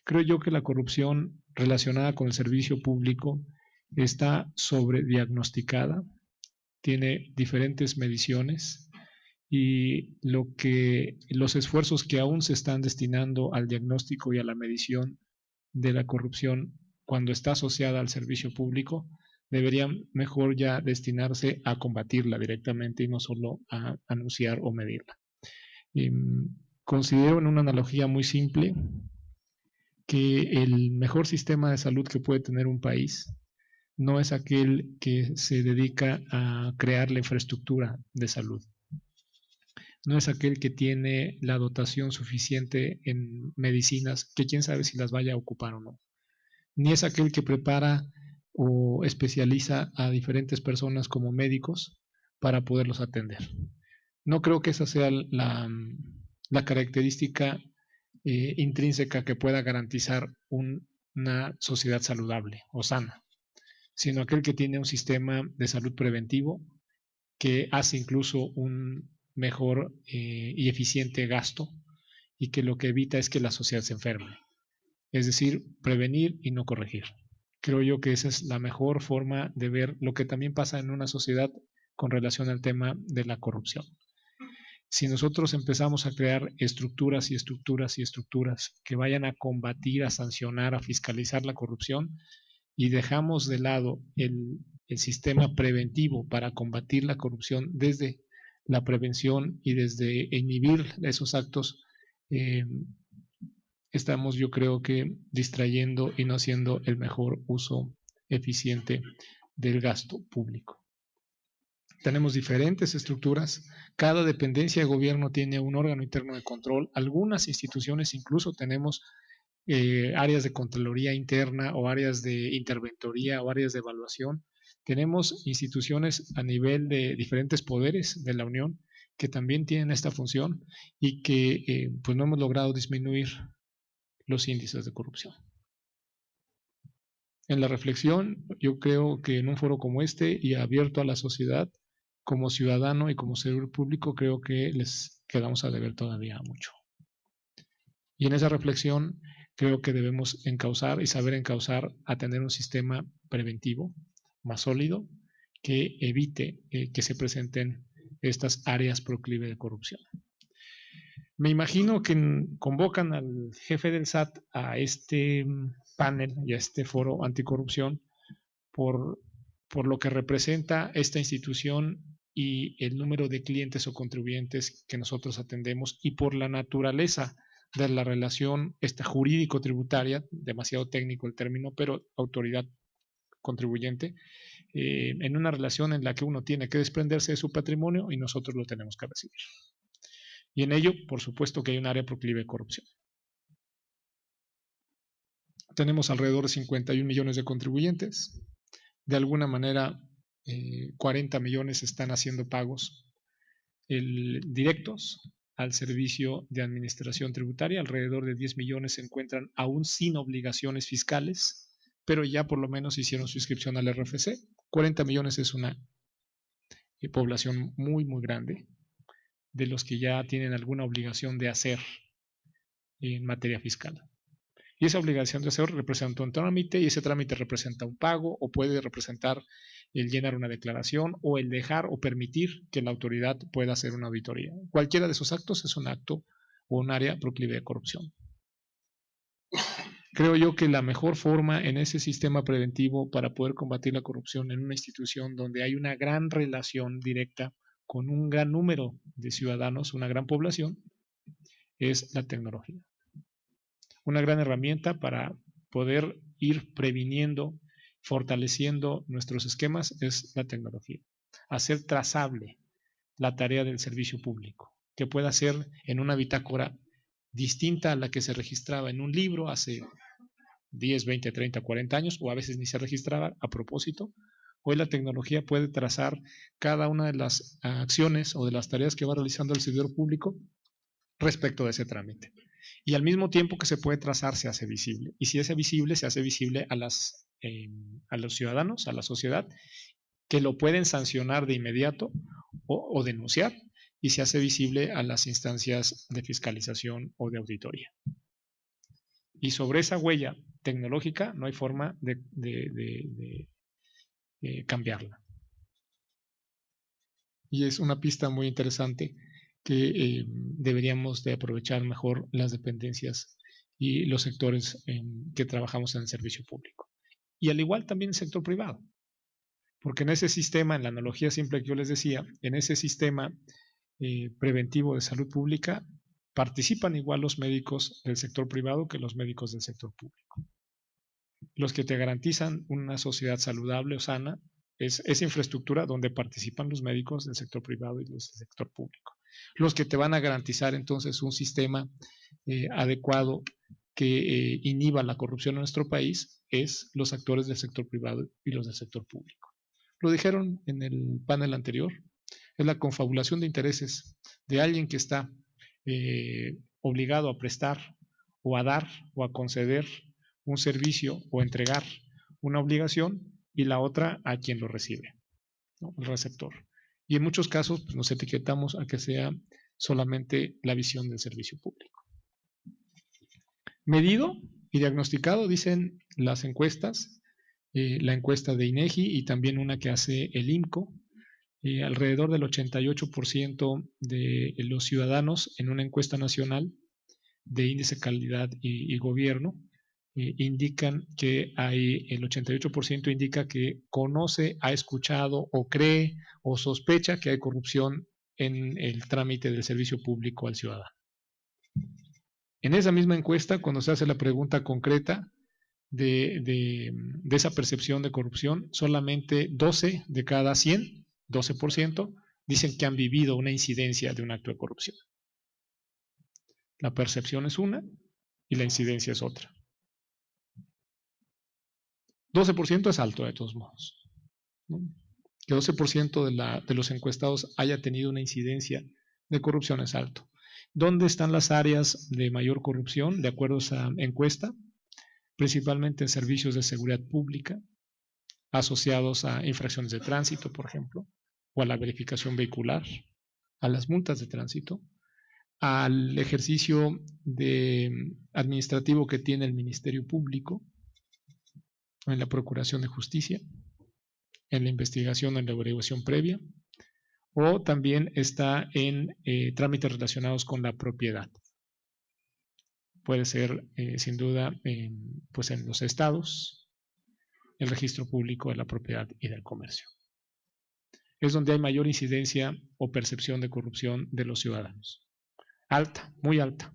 Creo yo que la corrupción relacionada con el servicio público está sobrediagnosticada, tiene diferentes mediciones y los esfuerzos que aún se están destinando al diagnóstico y a la medición de la corrupción cuando está asociada al servicio público deberían mejor ya destinarse a combatirla directamente y no solo a anunciar o medirla. Considero en una analogía muy simple que el mejor sistema de salud que puede tener un país no es aquel que se dedica a crear la infraestructura de salud, no es aquel que tiene la dotación suficiente en medicinas, que quién sabe si las vaya a ocupar o no, ni es aquel que prepara o especializa a diferentes personas como médicos para poderlos atender. No creo que esa sea la característica intrínseca que pueda garantizar una sociedad saludable o sana, sino aquel que tiene un sistema de salud preventivo que hace incluso un mejor y eficiente gasto y que lo que evita es que la sociedad se enferme. Es decir, prevenir y no corregir. Creo yo que esa es la mejor forma de ver lo que también pasa en una sociedad con relación al tema de la corrupción. Si nosotros empezamos a crear estructuras y estructuras y estructuras que vayan a combatir, a sancionar, a fiscalizar la corrupción y dejamos de lado el sistema preventivo para combatir la corrupción desde la prevención y desde inhibir esos actos, estamos yo creo que distrayendo y no haciendo el mejor uso eficiente del gasto público. Tenemos diferentes estructuras, cada dependencia de gobierno tiene un órgano interno de control, algunas instituciones incluso tenemos áreas de Contraloría interna o áreas de interventoría o áreas de evaluación. Tenemos instituciones a nivel de diferentes poderes de la Unión que también tienen esta función y que pues no hemos logrado disminuir los índices de corrupción. En la reflexión, yo creo que en un foro como este y abierto a la sociedad, como ciudadano y como servidor público, creo que les quedamos a deber todavía mucho. Y en esa reflexión creo que debemos encauzar y saber encauzar a tener un sistema preventivo más sólido que evite que se presenten estas áreas proclive de corrupción. Me imagino que convocan al jefe del SAT a este panel y a este foro anticorrupción por lo que representa esta institución y el número de clientes o contribuyentes que nosotros atendemos y por la naturaleza de la relación jurídico-tributaria, demasiado técnico el término, pero autoridad contribuyente, en una relación en la que uno tiene que desprenderse de su patrimonio y nosotros lo tenemos que recibir. Y en ello, por supuesto que hay un área proclive de corrupción. Tenemos alrededor de 51 millones de contribuyentes. De alguna manera, 40 millones están haciendo pagos directos al servicio de administración tributaria. Alrededor de 10 millones se encuentran aún sin obligaciones fiscales, pero ya por lo menos hicieron su inscripción al RFC. 40 millones es una población muy, muy grande de los que ya tienen alguna obligación de hacer en materia fiscal. Y esa obligación de hacer representa un trámite y ese trámite representa un pago o puede representar el llenar una declaración o el dejar o permitir que la autoridad pueda hacer una auditoría. Cualquiera de esos actos es un acto o un área proclive de corrupción. Creo yo que la mejor forma en ese sistema preventivo para poder combatir la corrupción en una institución donde hay una gran relación directa con un gran número de ciudadanos, una gran población, es la tecnología. Una gran herramienta para poder ir previniendo, fortaleciendo nuestros esquemas es la tecnología. Hacer trazable la tarea del servicio público, que pueda ser en una bitácora distinta a la que se registraba en un libro hace 10, 20, 30, 40 años, o a veces ni se registraba a propósito. Hoy la tecnología puede trazar cada una de las acciones o de las tareas que va realizando el servidor público respecto de ese trámite. Y al mismo tiempo que se puede trazar, se hace visible. Y si es visible, se hace visible a los ciudadanos, a la sociedad, que lo pueden sancionar de inmediato o denunciar, y se hace visible a las instancias de fiscalización o de auditoría. Y sobre esa huella tecnológica no hay forma de cambiarla. Y es una pista muy interesante que deberíamos de aprovechar mejor las dependencias y los sectores que trabajamos en el servicio público. Y al igual también el sector privado. Porque en ese sistema, en la analogía simple que yo les decía, en ese sistema preventivo de salud pública, participan igual los médicos del sector privado que los médicos del sector público. Los que te garantizan una sociedad saludable o sana es esa infraestructura donde participan los médicos del sector privado y los del sector público. Los que te van a garantizar entonces un sistema adecuado que inhiba la corrupción en nuestro país es los actores del sector privado y los del sector público. Lo dijeron en el panel anterior, es la confabulación de intereses de alguien que está obligado a prestar o a dar o a conceder un servicio o entregar una obligación y la otra a quien lo recibe, ¿no? El receptor. Y en muchos casos pues, nos etiquetamos a que sea solamente la visión del servicio público. Medido y diagnosticado, dicen las encuestas, la encuesta de INEGI y también una que hace el IMCO, alrededor del 88% de los ciudadanos en una encuesta nacional de índice calidad y gobierno indican que el 88% indica que conoce, ha escuchado o cree o sospecha que hay corrupción en el trámite del servicio público al ciudadano. En esa misma encuesta, cuando se hace la pregunta concreta de esa percepción de corrupción, solamente 12 de cada 100, 12%, dicen que han vivido una incidencia de un acto de corrupción. La percepción es una y la incidencia es otra. 12% es alto de todos modos, ¿no? Que 12% de los encuestados haya tenido una incidencia de corrupción es alto. ¿Dónde están las áreas de mayor corrupción de acuerdo a esa encuesta? Principalmente en servicios de seguridad pública, asociados a infracciones de tránsito, por ejemplo, o a la verificación vehicular, a las multas de tránsito, al ejercicio administrativo que tiene el Ministerio Público, en la Procuración de Justicia, en la investigación, en la averiguación previa, o también está en trámites relacionados con la propiedad. Puede ser, sin duda, pues en los estados, el registro público de la propiedad y del comercio. Es donde hay mayor incidencia o percepción de corrupción de los ciudadanos. Alta, muy alta.